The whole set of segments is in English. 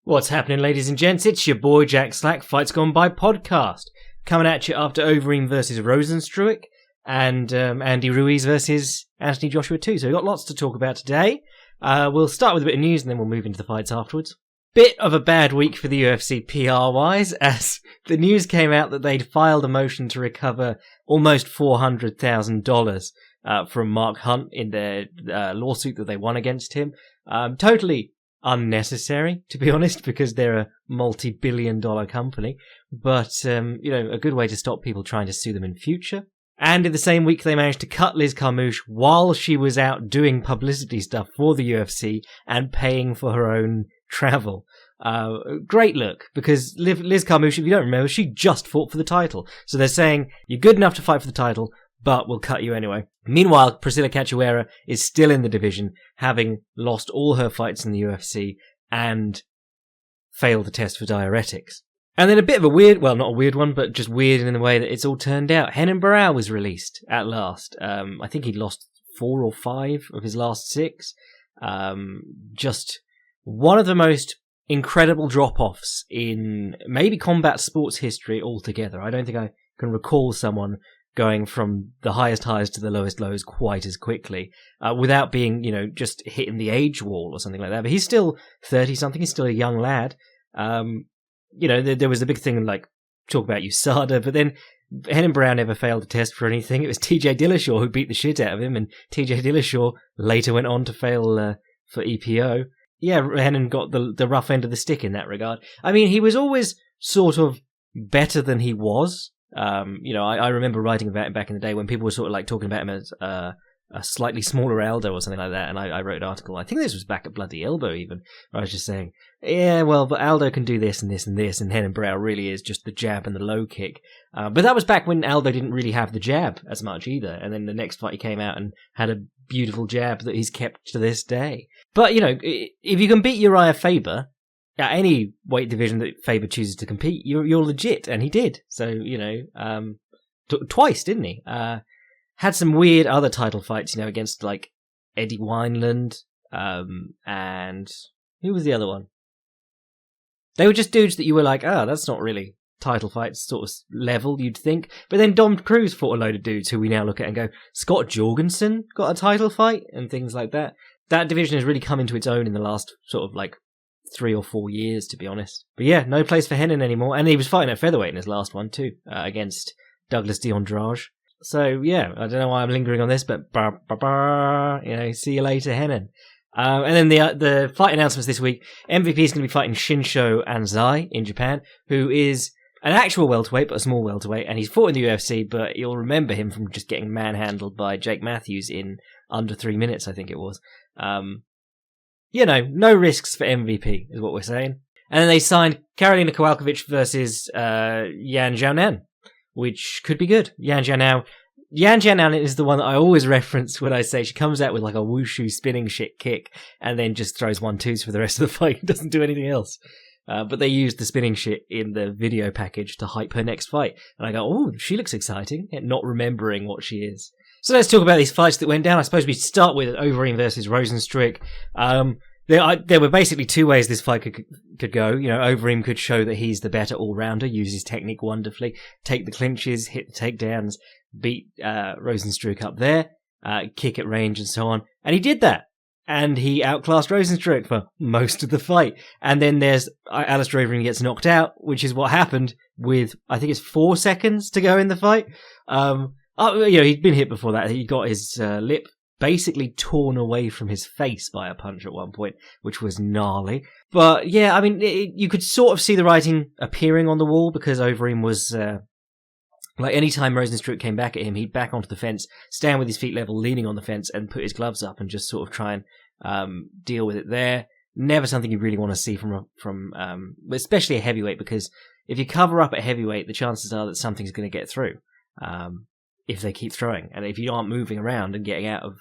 What's happening, ladies and gents? It's your boy Jack Slack, Fights Gone By podcast, coming at you after Overeem versus Rozenstruik and Andy Ruiz versus Anthony Joshua too. So we've got lots to talk about today. We'll start with a bit of news and then we'll move into the fights afterwards. Bit of a bad week for the UFC PR-wise, as the news came out that they'd filed a motion to recover almost $400,000 from Mark Hunt in their lawsuit that they won against him. Totally unnecessary, to be honest, because they're a multi-billion-dollar company, but a good way to stop people trying to sue them in future. And in the same week, they managed to cut Liz Carmouche while she was out doing publicity stuff for the UFC and paying for her own travel. Great look, because Liz Carmouche, if you don't remember, she just fought for the title. So they're saying, you're good enough to fight for the title, but we'll cut you anyway. Meanwhile, Priscilla Cantareira is still in the division, having lost all her fights in the UFC and failed the test for diuretics. And then a bit of a weird, well, not a weird one, but just weird in the way that it's all turned out. Renan Barão was released at last. I think he'd lost 4 or 5 of his last 6. Just one of the most incredible drop-offs in maybe combat sports history altogether. I don't think I can recall someone going from the highest highs to the lowest lows quite as quickly, without being, just hitting the age wall or something like that. But he's still 30-something, he's still a young lad. There was a big thing like, talk about USADA, but then Renan Barão never failed to test for anything. It was TJ Dillashaw who beat the shit out of him, and TJ Dillashaw later went on to fail for EPO. Yeah, Renan got the rough end of the stick in that regard. I mean, he was always sort of better than he was. I remember writing about him back in the day when people were sort of like talking about him as a slightly smaller Aldo or something like that, and I wrote an article, I think this was back at Bloody Elbow even, where I was just saying, yeah, well, but Aldo can do this and this and this, and Renan Barão really is just the jab and the low kick. But that was back when Aldo didn't really have the jab as much either, and then the next fight he came out and had a beautiful jab that he's kept to this day. But, if you can beat Uriah Faber at any weight division that Faber chooses to compete, you're legit, and he did. So, twice, didn't he? Had some weird other title fights, against, like, Eddie Wineland, and who was the other one? They were just dudes that you were like, that's not really title fights sort of level, you'd think. But then Dom Cruz fought a load of dudes who we now look at and go, Scott Jorgensen got a title fight, and things like that. That division has really come into its own in the last sort of, like, 3 or 4 years, to be honest. But yeah, no place for Renan anymore. And he was fighting at featherweight in his last one, too, against Douglas D'Andrade. So, yeah, I don't know why I'm lingering on this, but see you later, Renan. And then the fight announcements this week. MVP is going to be fighting Shinsho Anzai in Japan, who is an actual welterweight, but a small welterweight, and he's fought in the UFC, but you'll remember him from just getting manhandled by Jake Matthews in under 3 minutes, I think it was. No risks for MVP, is what we're saying. And then they signed Karolina Kowalkiewicz versus Yan Xiaonan, which could be good. Yan Xiaonan is the one that I always reference when I say she comes out with like a wushu spinning shit kick and then just throws 1-2s for the rest of the fight and doesn't do anything else. But they used the spinning shit in the video package to hype her next fight. And I go, oh, she looks exciting, not remembering what she is. So let's talk about these fights that went down. I suppose we start with Overeem versus Rozenstruik. There were basically 2 ways this fight could go. Overeem could show that he's the better all-rounder, use his technique wonderfully, take the clinches, hit the takedowns, beat Rozenstruik up there, kick at range and so on. And he did that. And he outclassed Rozenstruik for most of the fight. And then there's Alistair Overeem gets knocked out, which is what happened with, I think it's 4 seconds to go in the fight. He'd been hit before that. He got his lip basically torn away from his face by a punch at one point, which was gnarly. But yeah, I mean, you could sort of see the writing appearing on the wall because Overeem was, like any time Rozenstruik came back at him, he'd back onto the fence, stand with his feet level, leaning on the fence, and put his gloves up and just sort of try and deal with it there. Never something you really want to see from especially a heavyweight, because if you cover up at heavyweight, the chances are that something's going to get through. If they keep throwing, and if you aren't moving around and getting out of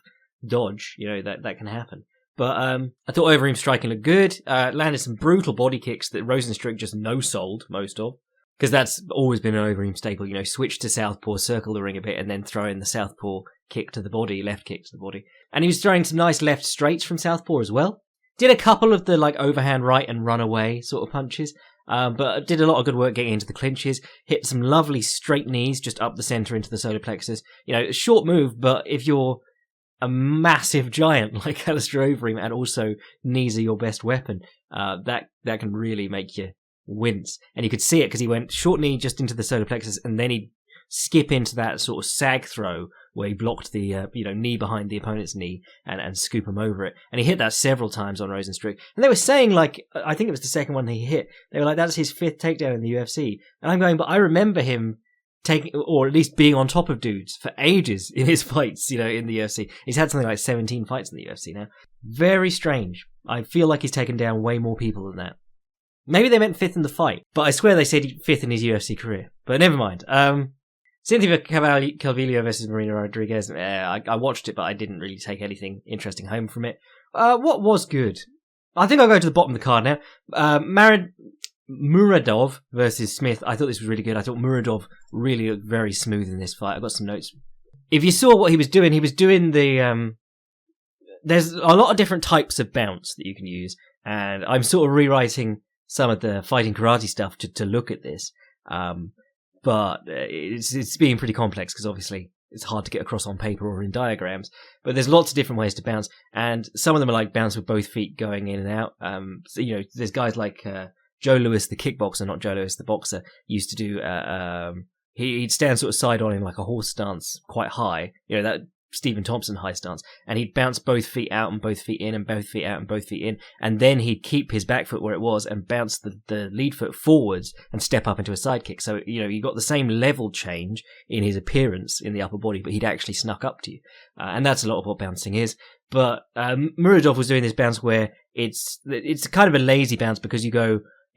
dodge, that can happen. But I thought Overeem's striking looked good. Landed some brutal body kicks that Rozenstruik just no-sold most of, because that's always been an Overeem staple. Switch to southpaw, circle the ring a bit, and then throw in the southpaw kick to the body, left kick to the body. And he was throwing some nice left straights from southpaw as well. Did a couple of the overhand right and run away sort of punches, but did a lot of good work getting into the clinches. Hit some lovely straight knees just up the center into the solar plexus. Short move, but if you're a massive giant like Alistair Overeem and also knees are your best weapon, that can really make you wince. And you could see it because he went short knee just into the solar plexus, and then he'd skip into that sort of sag throw where he blocked the knee behind the opponent's knee and scoop him over it. And he hit that several times on Rozenstruik. And they were saying, I think it was the second one he hit, they were like, that's his 5th takedown in the UFC. And I'm going, but I remember him taking, or at least being on top of dudes for ages in his fights, in the UFC. He's had something like 17 fights in the UFC now. Very strange. I feel like he's taken down way more people than that. Maybe they meant 5th in the fight, but I swear they said 5th in his UFC career. But never mind. Cynthia Calvillo versus Marina Rodriguez. I watched it, but I didn't really take anything interesting home from it. What was good? I think I'll go to the bottom of the card now. Muradov versus Smith. I thought this was really good. I thought Muradov really looked very smooth in this fight. I've got some notes. If you saw what he was doing the... there's a lot of different types of bounce that you can use, and I'm sort of rewriting some of the fighting karate stuff to look at this. But it's being pretty complex because obviously it's hard to get across on paper or in diagrams. But there's lots of different ways to bounce, and some of them are like bounce with both feet going in and out. There's guys like Joe Louis, the kickboxer, not Joe Louis, the boxer, used to do. He'd stand sort of side on in like a horse stance, quite high. That Stephen Thompson high stance, and he'd bounce both feet out and both feet in and both feet out and both feet in, and then he'd keep his back foot where it was and bounce the lead foot forwards and step up into a side kick. So you got the same level change in his appearance in the upper body, but he'd actually snuck up to you, and that's a lot of what bouncing is. But Muradov was doing this bounce where it's kind of a lazy bounce because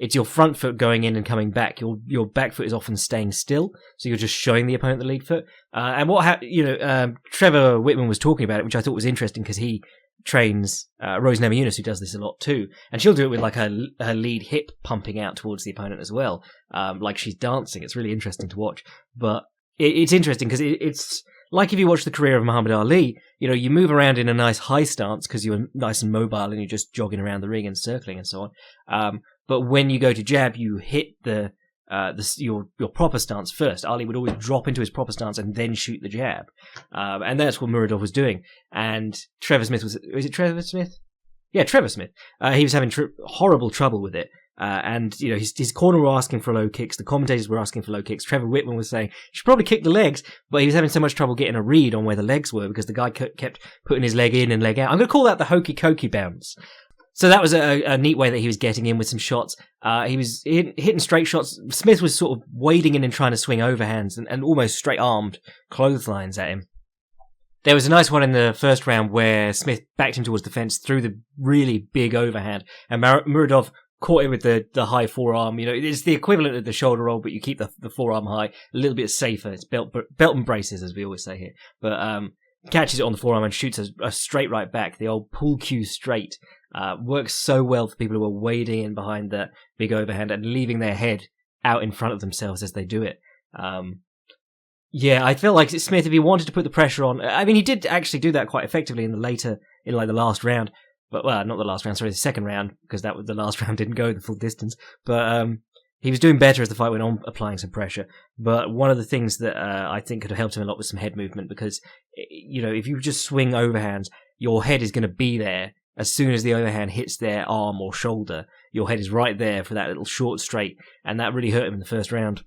it's your front foot going in and coming back. Your back foot is often staying still, so you're just showing the opponent the lead foot. And what Trevor Whitman was talking about it, which I thought was interesting because he trains Rose Namajunas, who does this a lot too, and she'll do it with like her lead hip pumping out towards the opponent as well, like she's dancing. It's really interesting to watch. But it's interesting because it's like if you watch the career of Muhammad Ali, you move around in a nice high stance because you're nice and mobile and you're just jogging around the ring and circling and so on. But when you go to jab, you hit your proper stance first. Ali would always drop into his proper stance and then shoot the jab, and that's what Muradov was doing. And Trevor Smith was it Trevor Smith? Yeah, Trevor Smith. He was having horrible trouble with it. And his corner were asking for low kicks. The commentators were asking for low kicks. Trevor Whitman was saying, you should probably kick the legs, but he was having so much trouble getting a read on where the legs were because the guy kept putting his leg in and leg out. I'm going to call that the hokey cokey bounce. So that was a neat way that he was getting in with some shots. He was hitting straight shots. Smith was sort of wading in and trying to swing overhands and almost straight-armed clotheslines at him. There was a nice one in the first round where Smith backed him towards the fence, threw the really big overhand, and Muradov caught it with the high forearm. It's the equivalent of the shoulder roll, but you keep the forearm high, a little bit safer. It's belt and braces, as we always say here. But catches it on the forearm and shoots a straight right back, the old pull cue straight. Works so well for people who are wading in behind that big overhand and leaving their head out in front of themselves as they do it. I felt like Smith, if he wanted to put the pressure on, he did actually do that quite effectively in the last round. But, well, not the last round, sorry, the second round, because the last round didn't go the full distance. But he was doing better as the fight went on, applying some pressure. But one of the things that I think could have helped him a lot was some head movement, because, if you just swing overhands, your head is going to be there. As soon as the overhand hits their arm or shoulder, your head is right there for that little short straight, and that really hurt him in the first round.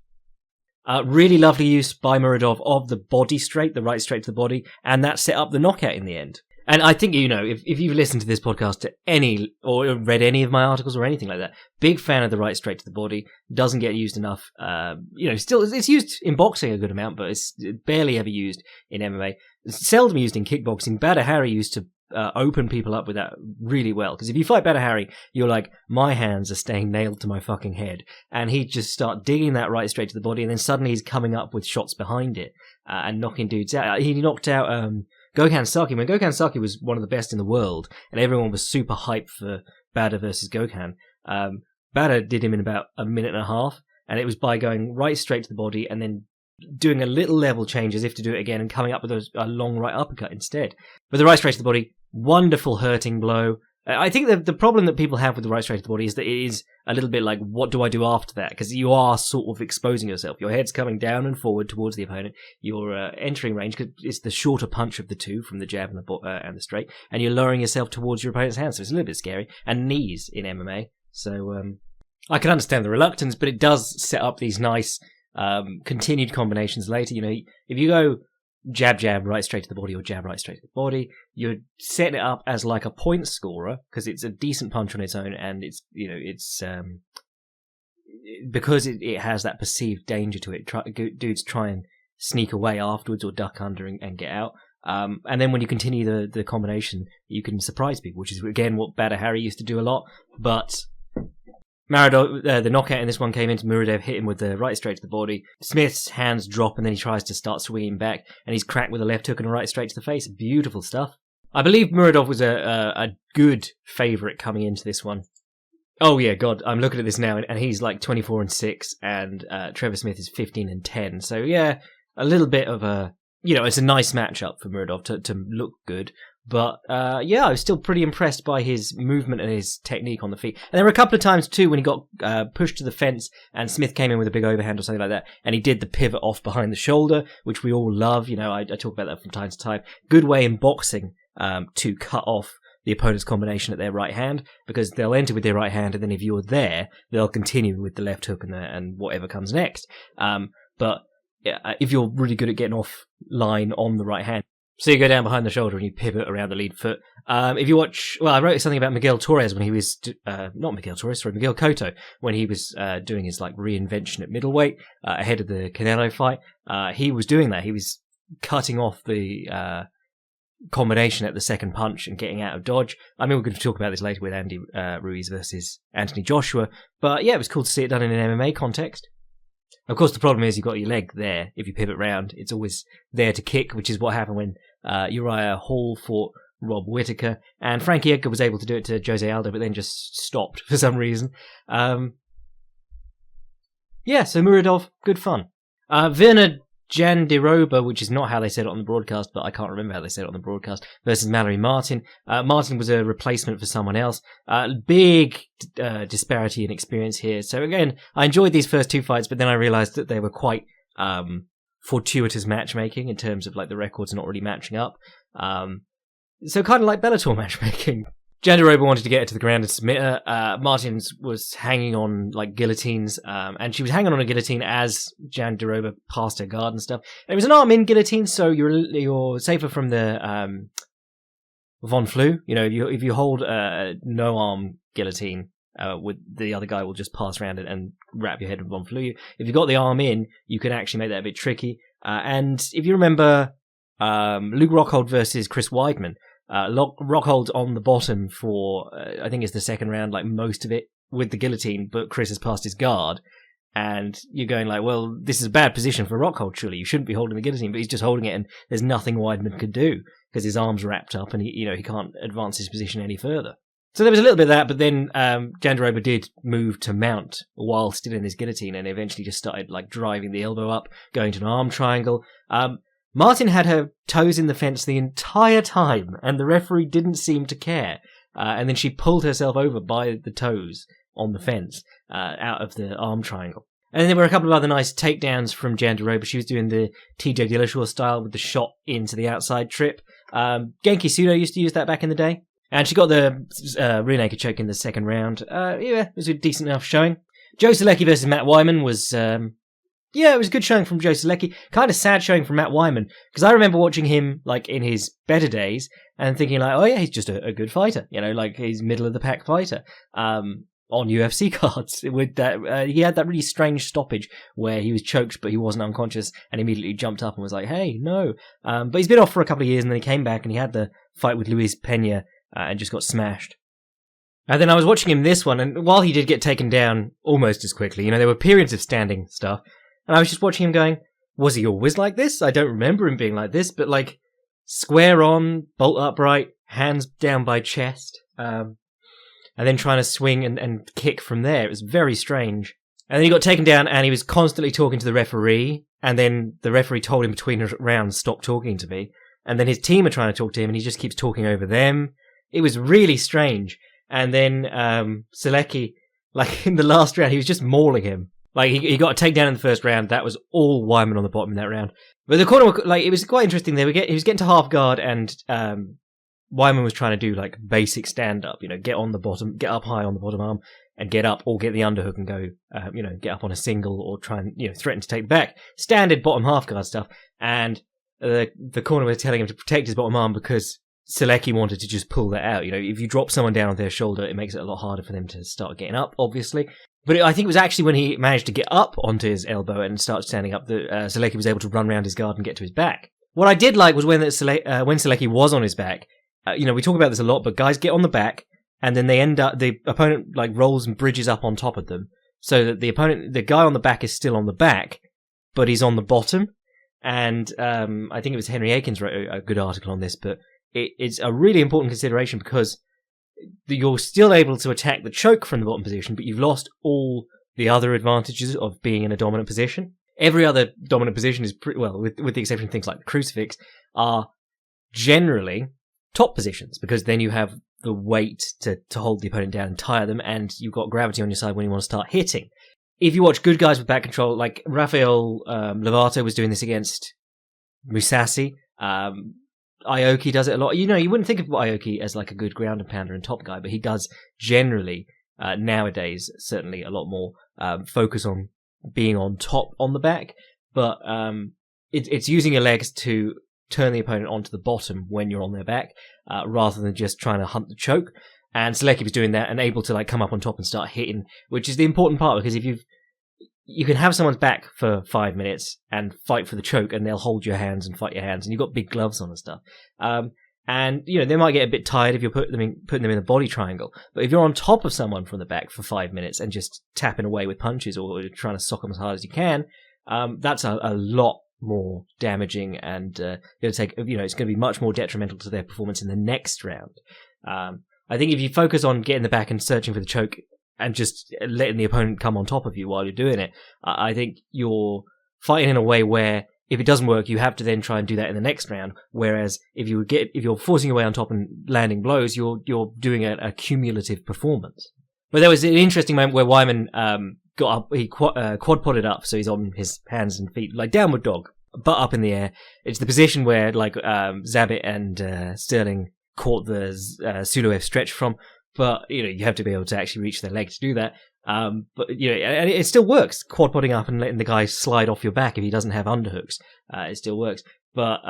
Really lovely use by Muradov of the body straight, the right straight to the body, and that set up the knockout in the end. And I think, if you've listened to this podcast to or read any of my articles or anything like that, big fan of the right straight to the body, doesn't get used enough. Still, it's used in boxing a good amount, but it's barely ever used in MMA. It's seldom used in kickboxing. Badr Hari used to open people up with that really well. Because if you fight Badr Hari, you're like, my hands are staying nailed to my fucking head. And he'd just start digging that right straight to the body, and then suddenly he's coming up with shots behind it and knocking dudes out. He knocked out Gokhan Saki. When Gokhan Saki was one of the best in the world, and everyone was super hyped for Badr versus Gokhan, Badr did him in about a minute and a half, and it was by going right straight to the body and then doing a little level change as if to do it again and coming up with a long right uppercut instead. But the right straight to the body, wonderful hurting blow. I think the problem that people have with the right straight to the body is that it is a little bit like, what do I do after that? Because you are sort of exposing yourself. Your head's coming down and forward towards the opponent. You're entering range because it's the shorter punch of the two from the jab and the straight, and you're lowering yourself towards your opponent's hand. So it's a little bit scary. And knees in MMA. So I can understand the reluctance, but it does set up these nice continued combinations later. You know, if you go jab, jab, right straight to the body, or jab, right straight to the body, you're setting it up as like a point scorer because it's a decent punch on its own, and it's, you know, it's because it has that perceived danger to it. Dudes try and sneak away afterwards or duck under and get out. And then when you continue the combination, you can surprise people, which is again what Badr Hari used to do a lot. But the knockout in this one came into Merida, hit him with the right straight to the body. Smith's hands drop, and then he tries to start swinging back, and he's cracked with a left hook and a right straight to the face. Beautiful stuff. I believe Muradov was a good favourite coming into this one. Oh yeah, God, I'm looking at this now, and he's like 24-6, and Trevor Smith is 15-10. So yeah, a little bit of a, you know, it's a nice matchup for Muradov to look good. But yeah, I was still pretty impressed by his movement and his technique on the feet. And there were a couple of times too when he got pushed to the fence and Smith came in with a big overhand or something like that, and he did the pivot off behind the shoulder, which we all love. You know, I talk about that from time to time. Good way in boxing to cut off the opponent's combination at their right hand, because they'll enter with their right hand, and then if you're there, they'll continue with the left hook and whatever comes next. But yeah, if you're really good at getting off line on the right hand, so you go down behind the shoulder and you pivot around the lead foot. If you watch, well, I wrote something about Miguel Torres when he was, Miguel Cotto, when he was doing his like reinvention at middleweight ahead of the Canelo fight. He was doing that. He was cutting off the combination at the second punch and getting out of dodge. I mean, we're going to talk about this later with Andy Ruiz versus Anthony Joshua. But yeah, it was cool to see it done in an MMA context. Of course, the problem is you've got your leg there. If you pivot round, it's always there to kick, which is what happened when Uriah Hall fought Rob Whittaker. And Frankie Edgar was able to do it to Jose Aldo, but then just stopped for some reason. Yeah, so Muradov, good fun. Virna Jandiroba, which is not how they said it on the broadcast, but I can't remember how they said it on the broadcast, versus Mallory Martin. Martin was a replacement for someone else. Big disparity in experience here. So again, I enjoyed these first two fights, but then I realised that they were quite fortuitous matchmaking in terms of like the records not really matching up. So kind of like Bellator matchmaking. Jandiroba wanted to get her to the ground and submit her. Martins was hanging on like guillotines, and she was hanging on a guillotine as Jandiroba passed her guard and stuff. And it was an arm-in guillotine, so you're safer from the Von Flue. You know, if you hold a no-arm guillotine, with the other guy will just pass around it and wrap your head with Von Flue. If you've got the arm in, you can actually make that a bit tricky. And if you remember Luke Rockhold versus Chris Weidman, Rockhold on the bottom for, I think it's the second round, like most of it with the guillotine, but Chris has passed his guard, and you're going like, well, this is a bad position for Rockhold, surely. You shouldn't be holding the guillotine, but he's just holding it, and there's nothing Weidman could do, because his arm's wrapped up, and he can't advance his position any further. So there was a little bit of that, but then Jandiroba did move to mount while still in his guillotine, and eventually just started like driving the elbow up, going to an arm triangle. Martin had her toes in the fence the entire time, and the referee didn't seem to care. And then she pulled herself over by the toes on the fence out of the arm triangle. And then there were a couple of other nice takedowns from Jandiroba. She was doing the TJ Dillashaw style with the shot into the outside trip. Genki Sudo used to use that back in the day. And she got the rear naked choke in the second round. Yeah, it was a decent enough showing. Joe Selecki versus Matt Wyman was... yeah, it was a good showing from Joe Selecki. Kind of sad showing from Matt Wyman, because I remember watching him like in his better days and thinking like, oh yeah, he's just a good fighter, you know, like he's middle of the pack fighter. On UFC cards with that, he had that really strange stoppage where he was choked but he wasn't unconscious and immediately jumped up and was like, hey, no. But he's been off for a couple of years and then he came back and he had the fight with Luis Pena and just got smashed. And then I was watching him this one, and while he did get taken down almost as quickly, you know, there were periods of standing stuff. And I was just watching him going, was he always like this? I don't remember him being like this, but like square on, bolt upright, hands down by chest, and then trying to swing and kick from there. It was very strange. And then he got taken down and he was constantly talking to the referee, and then the referee told him between rounds, stop talking to me. And then his team are trying to talk to him and he just keeps talking over them. It was really strange. And then Selecki, like in the last round, he was just mauling him. Like he got a takedown in the first round. That was all Wyman on the bottom in that round. But the corner, like, it was quite interesting. He was getting to half guard, and Wyman was trying to do like basic stand up. Get on the bottom, get up high on the bottom arm, and get up, or get the underhook and go, get up on a single, or try and threaten to take back. Standard bottom half guard stuff. And the corner was telling him to protect his bottom arm because Selecki wanted to just pull that out. If you drop someone down on their shoulder, it makes it a lot harder for them to start getting up, obviously. But I think it was actually when he managed to get up onto his elbow and start standing up that Selecki was able to run around his guard and get to his back. What I did like was when Selecki was on his back. We talk about this a lot, but guys get on the back and then the opponent like rolls and bridges up on top of them, so that the guy on the back is still on the back, but he's on the bottom. And I think it was Henry Akins wrote a good article on this, but it's a really important consideration because you're still able to attack the choke from the bottom position, but you've lost all the other advantages of being in a dominant position. Every other dominant position is with the exception of things like the crucifix, are generally top positions, because then you have the weight to hold the opponent down and tire them, and you've got gravity on your side when you want to start hitting. If you watch good guys with back control, like Rafael Lovato was doing this against Musashi. Aoki does it a lot. You wouldn't think of Aoki as like a good ground and pounder and top guy, but he does generally nowadays certainly a lot more focus on being on top on the back. But it's using your legs to turn the opponent onto the bottom when you're on their back, rather than just trying to hunt the choke. And Selecki was doing that and able to like come up on top and start hitting, which is the important part, because if you can have someone's back for 5 minutes and fight for the choke, and they'll hold your hands and fight your hands, and you've got big gloves on and stuff. And they might get a bit tired if you're putting them in a body triangle. But if you're on top of someone from the back for 5 minutes and just tapping away with punches or trying to sock them as hard as you can, that's a lot more damaging, and it's going to be much more detrimental to their performance in the next round. I think if you focus on getting the back and searching for the choke and just letting the opponent come on top of you while you're doing it, I think you're fighting in a way where if it doesn't work, you have to then try and do that in the next round. Whereas if you're forcing your way on top and landing blows, you're doing a cumulative performance. But there was an interesting moment where Wyman got up, he quad-podded up, so he's on his hands and feet, like downward dog, butt up in the air. It's the position where like Zabit and Sterling caught the Suloev stretch from, but you have to be able to actually reach their leg to do that. But and it still works, quad-podding up and letting the guy slide off your back if he doesn't have underhooks. It still works. But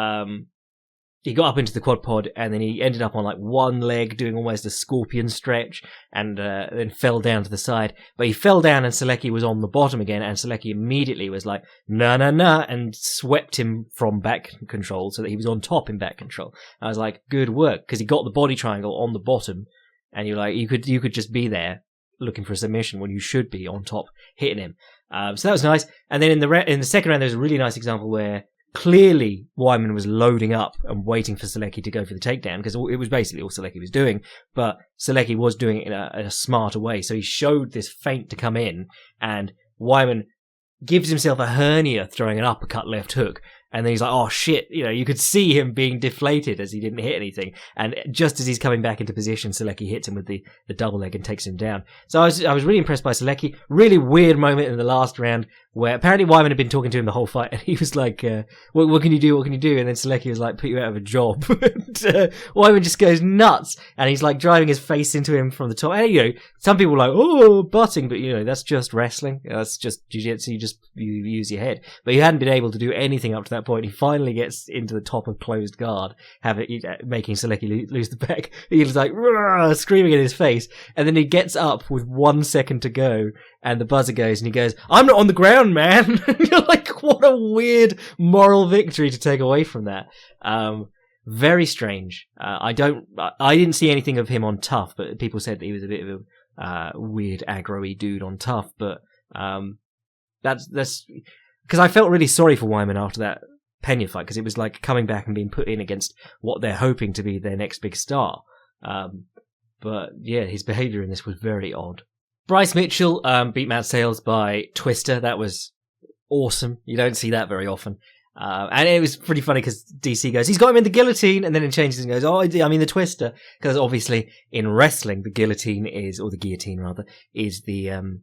he got up into the quad pod, and then he ended up on like one leg doing almost a scorpion stretch, and then fell down to the side. But he fell down, and Selecki was on the bottom again, and Selecki immediately was like, nah, and swept him from back control so that he was on top in back control. I was like, good work, because he got the body triangle on the bottom, and you're like, you could just be there looking for a submission when you should be on top hitting him. So that was nice. And then in the second round, there's a really nice example where clearly Wyman was loading up and waiting for Selecki to go for the takedown, because it was basically all Selecki was doing, but Selecki was doing it in a smarter way. So he showed this feint to come in, and Wyman gives himself a hernia throwing an uppercut left hook, and then he's like, oh shit, you could see him being deflated as he didn't hit anything, and just as he's coming back into position, Selecki hits him with the double leg and takes him down. So I was really impressed by Selecki. Really weird moment in the last round where apparently Wyman had been talking to him the whole fight, and he was like, what can you do, and then Selecki was like, put you out of a job. And Wyman just goes nuts, and he's like driving his face into him from the top. And, some people are like, oh, butting, but that's just wrestling, that's just jiu-jitsu, you use your head. But he hadn't been able to do anything up to that point. He finally gets into the top of closed guard, making Selecki lose the back. He was like screaming in his face, and then he gets up with 1 second to go, and the buzzer goes, and he goes, "I'm not on the ground, man." You're like, what a weird moral victory to take away from that. Very strange. I didn't see anything of him on Tough, but people said that he was a bit of a weird aggro-y dude on Tough. But that's because I felt really sorry for Wyman after that Pena fight, because it was like coming back and being put in against what they're hoping to be their next big star. But yeah, his behavior in this was very odd. Bryce Mitchell beat Matt Sales by Twister. That was awesome. You don't see that very often. And it was pretty funny because DC goes, he's got him in the guillotine, and then it changes and goes, oh, I mean the twister. Because obviously in wrestling, the guillotine or the guillotine rather, is the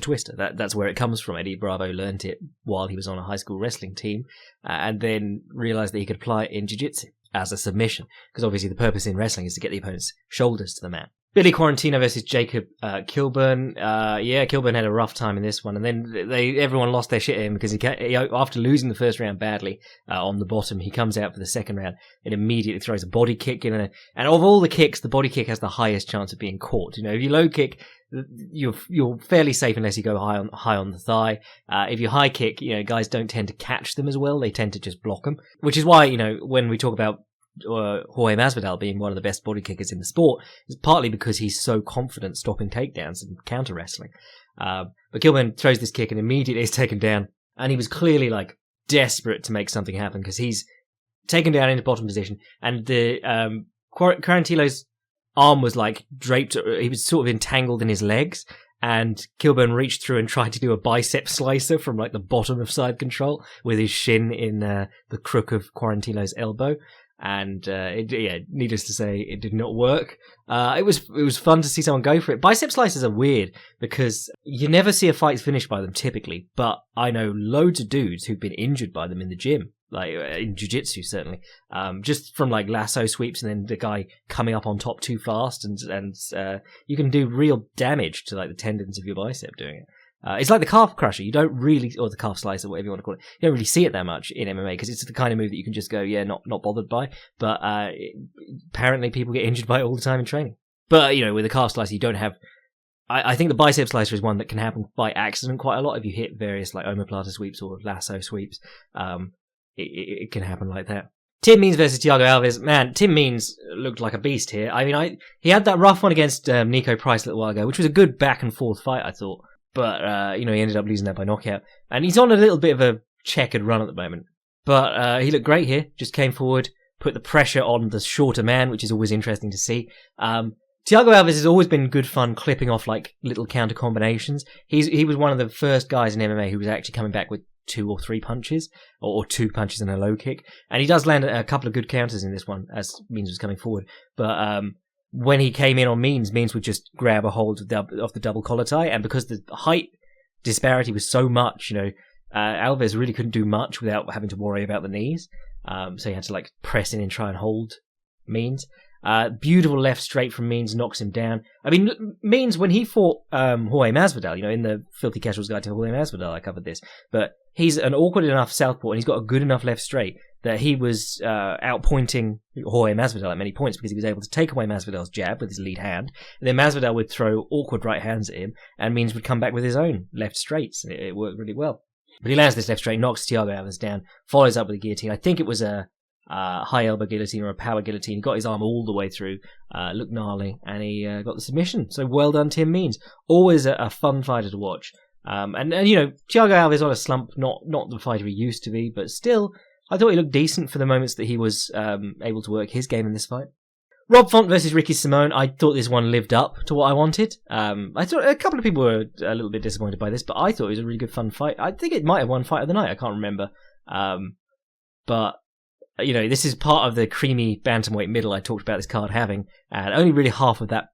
twister. That's where it comes from. Eddie Bravo learned it while he was on a high school wrestling team, and then realized that he could apply it in jiu-jitsu as a submission. Because obviously the purpose in wrestling is to get the opponent's shoulders to the mat. Billy Quarantino versus Jacob Kilburn. Kilburn had a rough time in this one, and then everyone lost their shit at him because he after losing the first round badly on the bottom, he comes out for the second round and immediately throws a body kick in. And of all the kicks, the body kick has the highest chance of being caught. If you low kick, you're fairly safe unless you go high on the thigh. If you high kick, guys don't tend to catch them as well. They tend to just block them, which is why when we talk about Jorge Masvidal being one of the best body kickers in the sport, is partly because he's so confident stopping takedowns and counter wrestling. But Gillman throws this kick and immediately is taken down, and he was clearly desperate to make something happen because he's taken down into bottom position, and the Quarantillo's arm was draped. He was sort of entangled in his legs, and Kilburn reached through and tried to do a bicep slicer from the bottom of side control with his shin in the crook of Quarantillo's elbow. And needless to say, it did not work. It was fun to see someone go for it. Bicep slicers are weird because you never see a fight finished by them typically, but I know loads of dudes who've been injured by them in the gym, in jiu-jitsu certainly, just from lasso sweeps and then the guy coming up on top too fast, and you can do real damage to the tendons of your bicep doing it. It's like the calf crusher. You don't really, or the calf slicer, whatever you want to call it. You don't really see it that much in MMA because it's the kind of move that you can just go, not bothered by. But apparently people get injured by it all the time in training. But, with a calf slicer, you don't have... I think the bicep slicer is one that can happen by accident quite a lot. If you hit various omoplata sweeps or lasso sweeps, it can happen like that. Tim Means versus Thiago Alves. Man, Tim Means looked like a beast here. I mean, he had that rough one against Nico Price a little while ago, which was a good back and forth fight, I thought. But, he ended up losing that by knockout. And he's on a little bit of a checkered run at the moment. But he looked great here. Just came forward, put the pressure on the shorter man, which is always interesting to see. Thiago Alves has always been good fun clipping off little counter combinations. He was one of the first guys in MMA who was actually coming back with 2 or 3 punches, or 2 punches and a low kick. And he does land a couple of good counters in this one as Means was coming forward. But when he came in on Means would just grab a hold of the double collar tie, and because the height disparity was so much, Alves really couldn't do much without having to worry about the knees. So he had to press in and try and hold Means. Beautiful left straight from Means knocks him down. I mean, Means, when he fought Jorge Masvidal, in the Filthy Casuals Guide to Jorge Masvidal, I covered this, but he's an awkward enough southpaw and he's got a good enough left straight that he was outpointing Jorge Masvidal at many points because he was able to take away Masvidal's jab with his lead hand, and then Masvidal would throw awkward right hands at him, and Means would come back with his own left straights, and it worked really well. But he lands this left straight, knocks Thiago Alves down, follows up with a guillotine. I think it was a high elbow guillotine or a power guillotine. He got his arm all the way through, looked gnarly, and he got the submission. So well done, Tim Means. Always a fun fighter to watch. And Thiago Alves on a slump, not the fighter he used to be, but still, I thought he looked decent for the moments that he was able to work his game in this fight. Rob Font versus Ricky Simone. I thought this one lived up to what I wanted. I thought a couple of people were a little bit disappointed by this, but I thought it was a really good fun fight. I think it might have won Fight of the Night. I can't remember. But this is part of the creamy bantamweight middle I talked about this card having, and only really half of that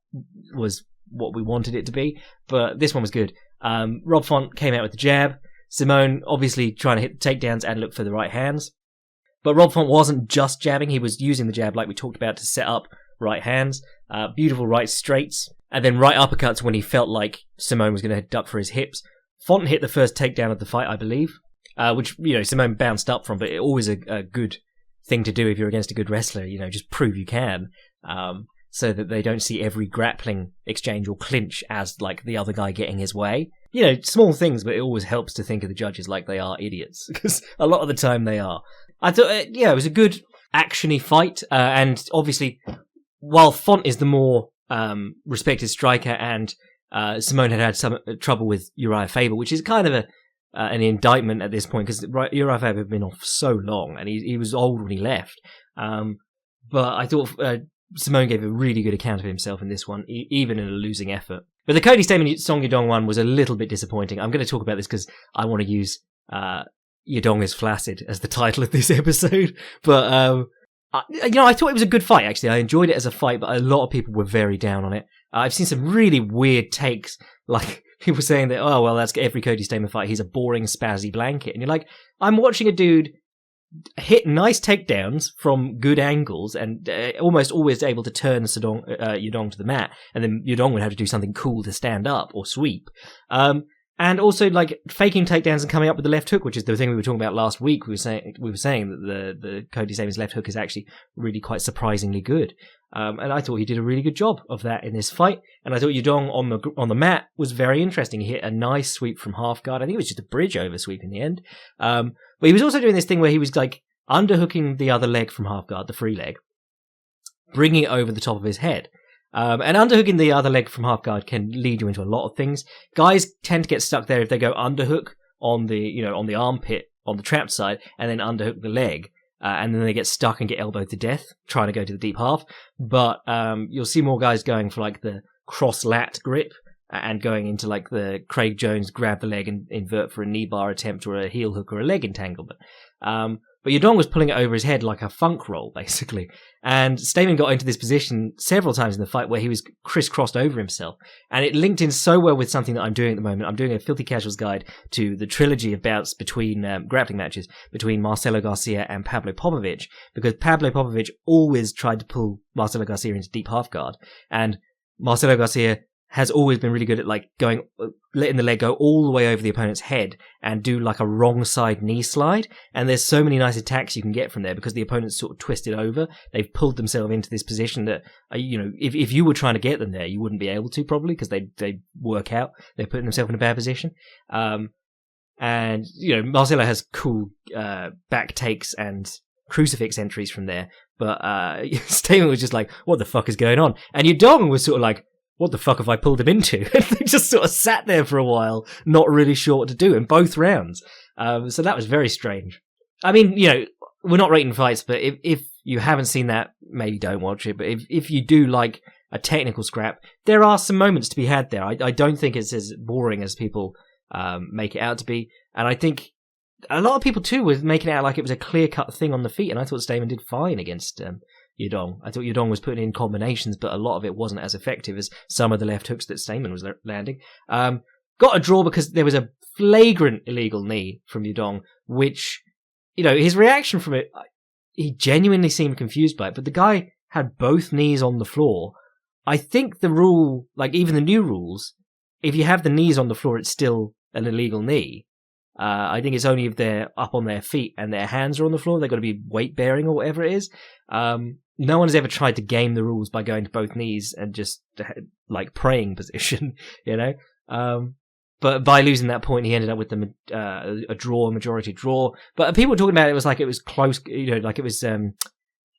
was what we wanted it to be, but this one was good. Rob Font came out with the jab. Simone obviously trying to hit the takedowns and look for the right hands. But Rob Font wasn't just jabbing, he was using the jab like we talked about to set up right hands. Beautiful right straights, and then right uppercuts when he felt like Simone was going to duck for his hips. Font hit the first takedown of the fight, I believe, which, Simone bounced up from, but it always a good thing to do if you're against a good wrestler, just prove you can, so that they don't see every grappling exchange or clinch as the other guy getting his way. Small things, but it always helps to think of the judges like they are idiots, because a lot of the time they are. I thought, it was a good action-y fight, and obviously, while Font is the more respected striker, and Simone had some trouble with Uriah Faber, which is kind of an indictment at this point, because Uriah Faber had been off so long, and he was old when he left. But I thought Simone gave a really good account of himself in this one, even in a losing effort. But the Cody Stamann Song Yadong one was a little bit disappointing. I'm going to talk about this because I want to use Yadong is flaccid as the title of this episode. But, I thought it was a good fight, actually. I enjoyed it as a fight, but a lot of people were very down on it. I've seen some really weird takes, like people saying that, oh, well, that's every Cody Stamann fight. He's a boring, spazzy blanket. And you're like, I'm watching a dude hit nice takedowns from good angles and almost always able to turn Yadong to the mat, and then Yadong would have to do something cool to stand up or sweep. And also, like, faking takedowns and coming up with the left hook, which is the thing we were talking about last week. We were saying that the Cody Stamann's left hook is actually really quite surprisingly good. And I thought he did a really good job of that in this fight. And I thought Yadong on the mat was very interesting. He hit a nice sweep from half guard. I think it was just a bridge over sweep in the end. But he was also doing this thing where he was like underhooking the other leg from half guard, the free leg, bringing it over the top of his head. And underhooking the other leg from half guard can lead you into a lot of things. Guys tend to get stuck there if they go underhook on the armpit, on the trapped side, and then underhook the leg. And then they get stuck and get elbowed to death trying to go to the deep half. But you'll see more guys going for like the cross lat grip and going into like the Craig Jones grab the leg and invert for a knee bar attempt or a heel hook or a leg entanglement. But Yadong was pulling it over his head like a funk roll, basically. And Stamann got into this position several times in the fight where he was crisscrossed over himself. And it linked in so well with something that I'm doing at the moment. I'm doing a Filthy Casuals guide to the trilogy of bouts between grappling matches between Marcelo Garcia and Pablo Popovich, because Pablo Popovich always tried to pull Marcelo Garcia into deep half guard. And Marcelo Garcia has always been really good at like letting the leg go all the way over the opponent's head and do like a wrong side knee slide. And there's so many nice attacks you can get from there because the opponent's sort of twisted over. They've pulled themselves into this position that, if you were trying to get them there, you wouldn't be able to probably because they work out. They're putting themselves in a bad position. And Marcelo has cool back takes and crucifix entries from there. But Stamann was just like, what the fuck is going on? And Yadong was sort of like, what the fuck have I pulled him into? And they just sort of sat there for a while, not really sure what to do in both rounds. So that was very strange. I mean, we're not rating fights, but if you haven't seen that, maybe don't watch it. But if you do like a technical scrap, there are some moments to be had there. I don't think it's as boring as people make it out to be. And I think a lot of people too were making it out like it was a clear-cut thing on the feet. And I thought Stamann did fine against Yadong. I thought Yadong was putting in combinations, but a lot of it wasn't as effective as some of the left hooks that Stamann was landing. Got a draw because there was a flagrant illegal knee from Yadong, which, his reaction from it, he genuinely seemed confused by it, but the guy had both knees on the floor. I think the rule, like even the new rules, if you have the knees on the floor, it's still an illegal knee. I think it's only if they're up on their feet and their hands are on the floor, they've got to be weight bearing or whatever it is. No one has ever tried to game the rules by going to both knees and just like praying position, But by losing that point, he ended up with a majority draw. But people were talking about it was like it was close, like it was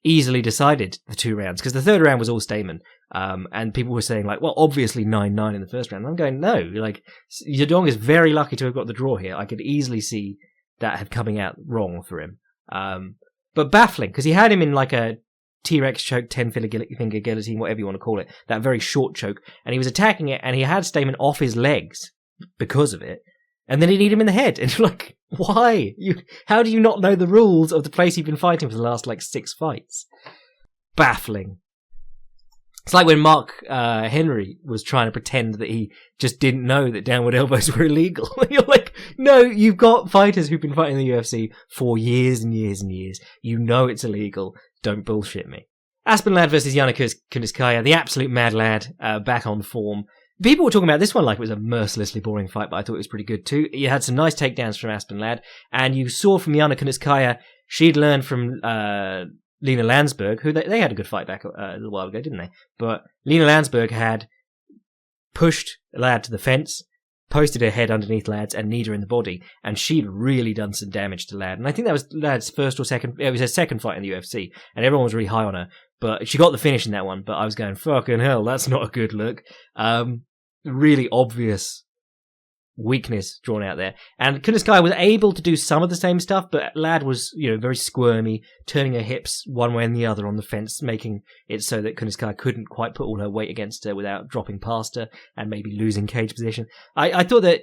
easily decided, the 2 rounds, because the third round was all Stamann. And people were saying like, well, obviously 9-9 in the first round. And I'm going, no, like Yadong is very lucky to have got the draw here. I could easily see that have coming out wrong for him. But baffling, because he had him in like a T-Rex choke, 10-finger guillotine, whatever you want to call it, that very short choke, and he was attacking it, and he had Stamann off his legs because of it, and then he kneed him in the head, and you're like, why? How do you not know the rules of the place you've been fighting for the last, 6 fights? Baffling. It's like when Mark Henry was trying to pretend that he just didn't know that downward elbows were illegal. You're like, no, you've got fighters who've been fighting in the UFC for years and years and years. You know it's illegal. Don't bullshit me. Aspen Ladd versus Yana Kunitskaya, the absolute mad lad, back on form. People were talking about this one like it was a mercilessly boring fight, but I thought it was pretty good too. You had some nice takedowns from Aspen Ladd, and you saw from Yana Kunitskaya, she'd learned from Lena Landsberg, who they had a good fight back a little while ago, didn't they? But Lena Landsberg had pushed Ladd to the fence, posted her head underneath Ladd's and kneed her in the body, and she'd really done some damage to Ladd. And I think that was Ladd's first or second, it was her second fight in the UFC, and everyone was really high on her. But she got the finish in that one, but I was going, fucking hell, that's not a good look. Really obvious weakness drawn out there. And Kunitskaya was able to do some of the same stuff, but Ladd was, very squirmy, turning her hips one way and the other on the fence, making it so that Kunitskaya couldn't quite put all her weight against her without dropping past her and maybe losing cage position. I thought that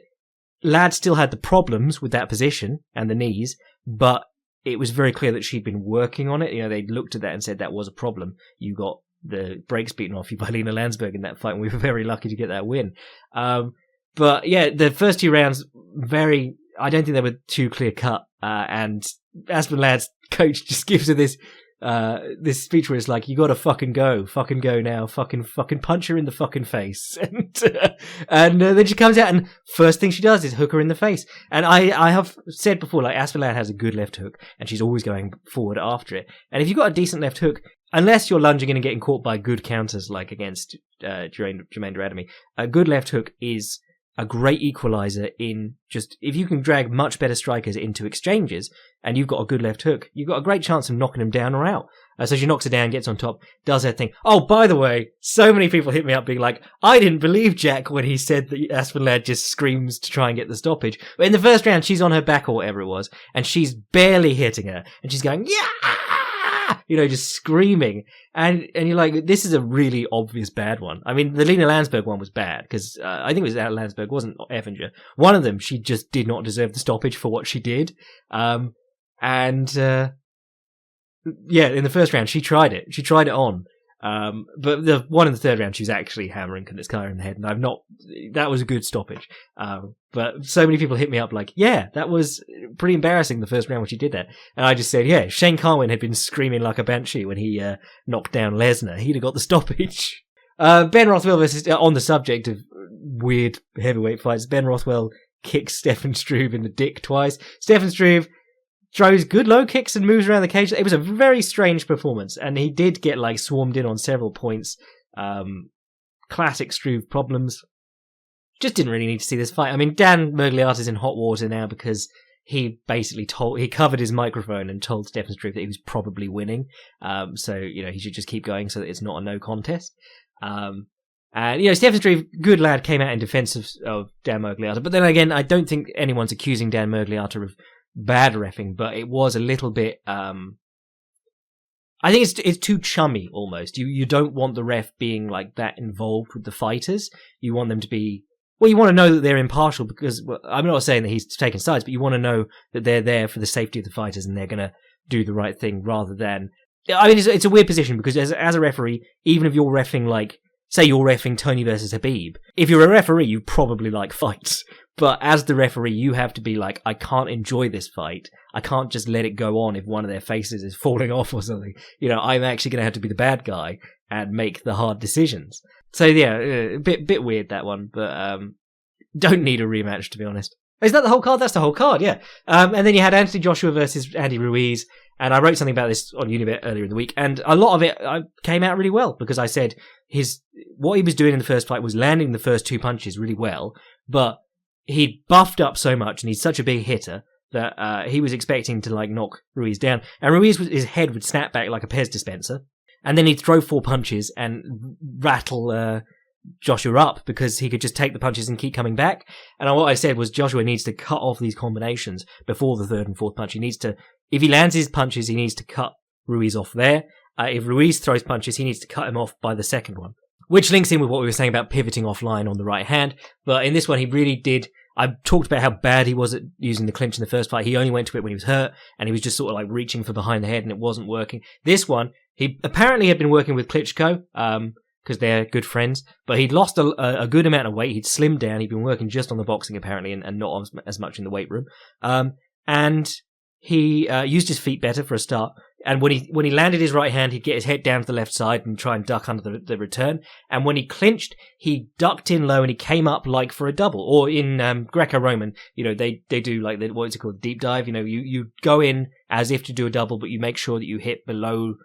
Ladd still had the problems with that position and the knees, but it was very clear that she'd been working on it. They looked at that and said that was a problem. You got the brakes beaten off you by Lena Landsberg in that fight, and we were very lucky to get that win. But yeah, the first 2 rounds, I don't think they were too clear cut. And Aspen Ladd's coach just gives her this speech where it's like, you gotta fucking go now, fucking punch her in the fucking face. And then she comes out and first thing she does is hook her in the face. And I have said before, like, Aspen Ladd has a good left hook and she's always going forward after it. And if you've got a decent left hook, unless you're lunging in and getting caught by good counters like against Jermaine Duradamy, a good left hook is a great equalizer in just, if you can drag much better strikers into exchanges and you've got a good left hook, you've got a great chance of knocking them down or out. So she knocks her down, gets on top, does her thing. Oh, by the way, so many people hit me up being like, I didn't believe Jack when he said that Aspen Ladd just screams to try and get the stoppage. But in the first round, she's on her back or whatever it was, and she's barely hitting her, and she's going, yeah! Just screaming. And you're like, this is a really obvious bad one. I mean, the Lena Landsberg one was bad, because I think it was Landsberg, wasn't Effinger. One of them, she just did not deserve the stoppage for what she did. Yeah, in the first round, she tried it. She tried it on. But the one in the third round, she was actually hammering Kunitskaya in the head, and that was a good stoppage. But so many people hit me up like, yeah, that was pretty embarrassing the first round when she did that. And I just said, yeah, Shane Carwin had been screaming like a banshee when he knocked down Lesnar. He'd have got the stoppage. Ben Rothwell versus, on the subject of weird heavyweight fights, Ben Rothwell kicks Stefan Struve in the dick twice. Stefan Struve throws good low kicks and moves around the cage. It was a very strange performance, and he did get swarmed in on several points. Classic Struve problems. Just didn't really need to see this fight. I mean, Dan Mergliata's in hot water now because he basically he covered his microphone and told Stefan Struve that he was probably winning. So, he should just keep going so that it's not a no contest. And, Stefan Struve, good lad, came out in defense of Dan Mergliata. But then again, I don't think anyone's accusing Dan Mergliata of bad reffing, but it was a little bit, I think it's too chummy almost. You don't want the ref being like that involved with the fighters. You want them to be, you want to know that they're impartial because, I'm not saying that he's taking sides, but you want to know that they're there for the safety of the fighters and they're going to do the right thing rather than, I mean, it's a weird position because as a referee, even if you're reffing say you're reffing Tony versus Habib, if you're a referee, you probably like fights. But as the referee, you have to be like, I can't enjoy this fight. I can't just let it go on if one of their faces is falling off or something. I'm actually going to have to be the bad guy and make the hard decisions. So yeah, a bit weird that one, but don't need a rematch, to be honest. Is that the whole card? That's the whole card, yeah. And then you had Anthony Joshua versus Andy Ruiz, and I wrote something about this on Unibet earlier in the week, and a lot of it came out really well because I said what he was doing in the first fight was landing the first 2 punches really well, but he buffed up so much and he's such a big hitter that he was expecting to knock Ruiz down, and his head would snap back like a Pez dispenser, and then he'd throw 4 punches and rattle Joshua up because he could just take the punches and keep coming back. And what I said was Joshua needs to cut off these combinations before the 3rd and 4th punch. He needs to, if he lands his punches, he needs to cut Ruiz off there. If Ruiz throws punches, he needs to cut him off by the 2nd one, which links in with what we were saying about pivoting offline on the right hand. But in this one, he really did. I talked about how bad he was at using the clinch in the first fight. He only went to it when he was hurt, and he was just sort of reaching for behind the head, and it wasn't working. This one, he apparently had been working with Klitschko, because they're good friends, but he'd lost a good amount of weight. He'd slimmed down. He'd been working just on the boxing, apparently, and not as much in the weight room. And he used his feet better for a start. And when he landed his right hand, he'd get his head down to the left side and try and duck under the return. And when he clinched, he ducked in low and he came up for a double. Or in Greco-Roman, they do what's it called, deep dive. You go in as if to do a double, but you make sure that you hit below.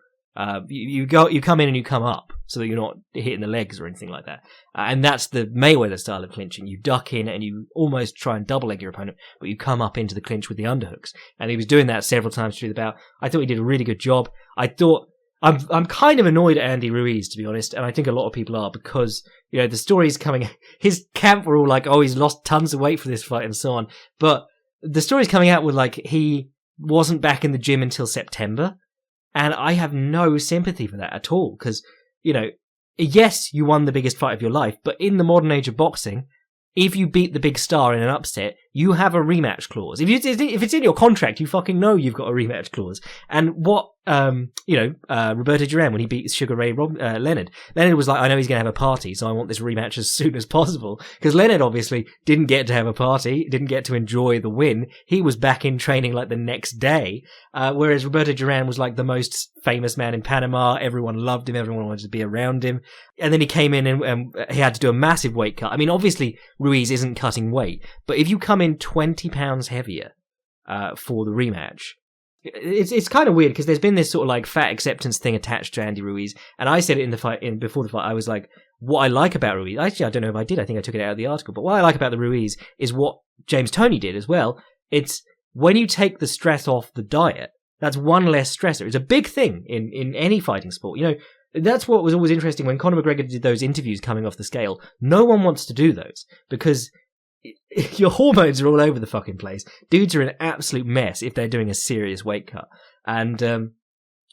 You come in and you come up so that you're not hitting the legs or anything like that. And that's the Mayweather style of clinching. You duck in and you almost try and double leg your opponent, but you come up into the clinch with the underhooks. And he was doing that several times through the bout. I thought he did a really good job. I'm kind of annoyed at Andy Ruiz, to be honest, and I think a lot of people are because, the stories coming, his camp were all he's lost tons of weight for this fight and so on. But the stories coming out were he wasn't back in the gym until September. And I have no sympathy for that at all, because, yes, you won the biggest fight of your life, but in the modern age of boxing, if you beat the big star in an upset, you have a rematch clause. If it's in your contract, you fucking know you've got a rematch clause. And what, Roberto Duran, when he beat Sugar Ray Leonard was like, I know he's going to have a party, so I want this rematch as soon as possible. Because Leonard obviously didn't get to have a party, didn't get to enjoy the win. He was back in training like the next day. Whereas Roberto Duran was like the most famous man in Panama. Everyone loved him. Everyone wanted to be around him. And then he came in and he had to do a massive weight cut. I mean, obviously Ruiz isn't cutting weight, but if you come in 20 pounds heavier for the rematch, it's kind of weird because there's been this sort of like fat acceptance thing attached to Andy Ruiz, and I said it in the fight before the fight. I was like, what I like about Ruiz, actually I don't know if I did. I think I took it out of the article, but what I like about the Ruiz is what James Toney did as well. It's when you take the stress off the diet, that's one less stressor. It's a big thing in any fighting sport. You know, that's what was always interesting when Conor McGregor did those interviews coming off the scale. No one wants to do those because your hormones are all over the fucking place. Dudes are an absolute mess if they're doing a serious weight cut. And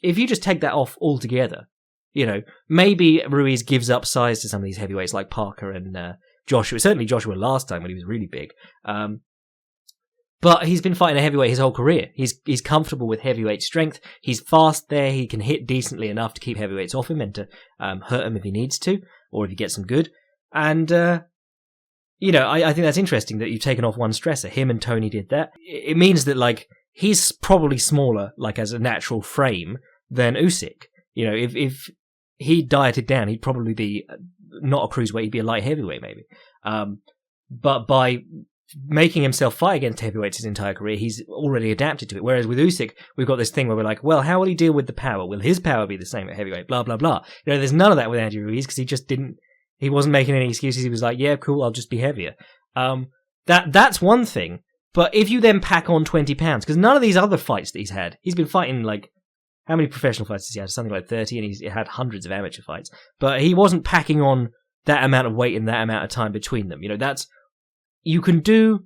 if you just take that off altogether, you know, maybe Ruiz gives up size to some of these heavyweights like Parker and Joshua. Certainly Joshua last time when he was really big. But he's been fighting a heavyweight his whole career. He's comfortable with heavyweight strength. He's fast there. He can hit decently enough to keep heavyweights off him and to hurt him if he needs to, or if he gets them good. And I think that's interesting that you've taken off one stressor. Him and Tony did that. It means that like he's probably smaller, like as a natural frame, than Usyk. You know, if he dieted down, he'd probably be not a cruiserweight. He'd be a light heavyweight maybe. But by making himself fight against heavyweights his entire career, he's already adapted to it. Whereas with Usyk, we've got this thing where we're like, well, how will he deal with the power? Will his power be the same at heavyweight? Blah, blah, blah. You know, there's none of that with Andy Ruiz because he wasn't making any excuses. He was like, yeah, cool, I'll just be heavier. That's one thing. But if you then pack on 20 pounds, because none of these other fights that he's been fighting like, how many professional fights has he had? Something like 30, and he's had hundreds of amateur fights. But he wasn't packing on that amount of weight in that amount of time between them. You know, you can do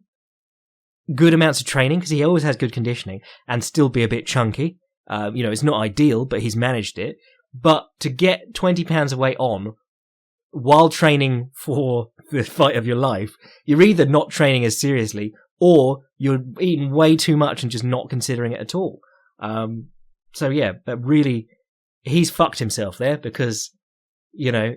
good amounts of training because he always has good conditioning and still be a bit chunky. It's not ideal, but he's managed it. But to get 20 pounds of weight on while training for the fight of your life, you're either not training as seriously or you're eating way too much and just not considering it at all. But really, he's fucked himself there because, you know,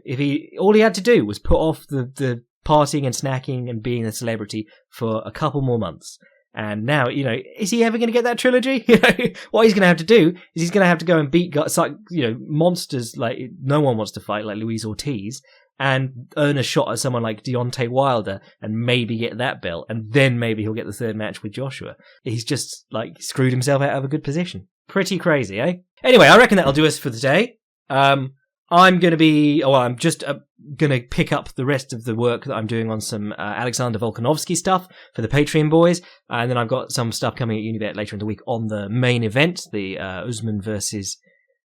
all he had to do was put off the partying and snacking and being a celebrity for a couple more months. And now, you know, is he ever going to get that trilogy? You know, what he's going to have to do is he's going to have to go and beat guys like, you know, monsters like no one wants to fight, like Luis Ortiz, and earn a shot at someone like Deontay Wilder and maybe get that belt. And then maybe he'll get the third match with Joshua. He's just like screwed himself out of a good position. Pretty crazy, eh? Anyway, I reckon that'll do us for today. I'm just going to pick up the rest of the work that I'm doing on some Alexander Volkanovski stuff for the Patreon boys. And then I've got some stuff coming at Unibet later in the week on the main event, the Usman versus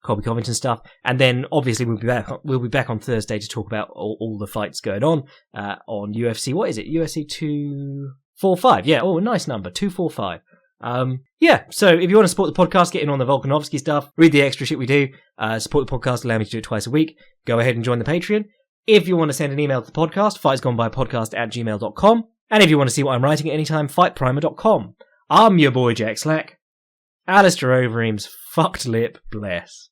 Colby Covington stuff. And then obviously we'll be back on Thursday to talk about all the fights going on UFC. What is it? UFC 245. Yeah. Oh, a nice number. 245. So if you want to support the podcast, get in on the Volkanovski stuff, read the extra shit we do, support the podcast, allow me to do it twice a week, go ahead and join the Patreon. If you want to send an email to the podcast, fightsgonbypodcast@gmail.com. And if you want to see what I'm writing at any time, fightprimer.com. I'm your boy Jack Slack. Alistair Overeem's fucked lip bless.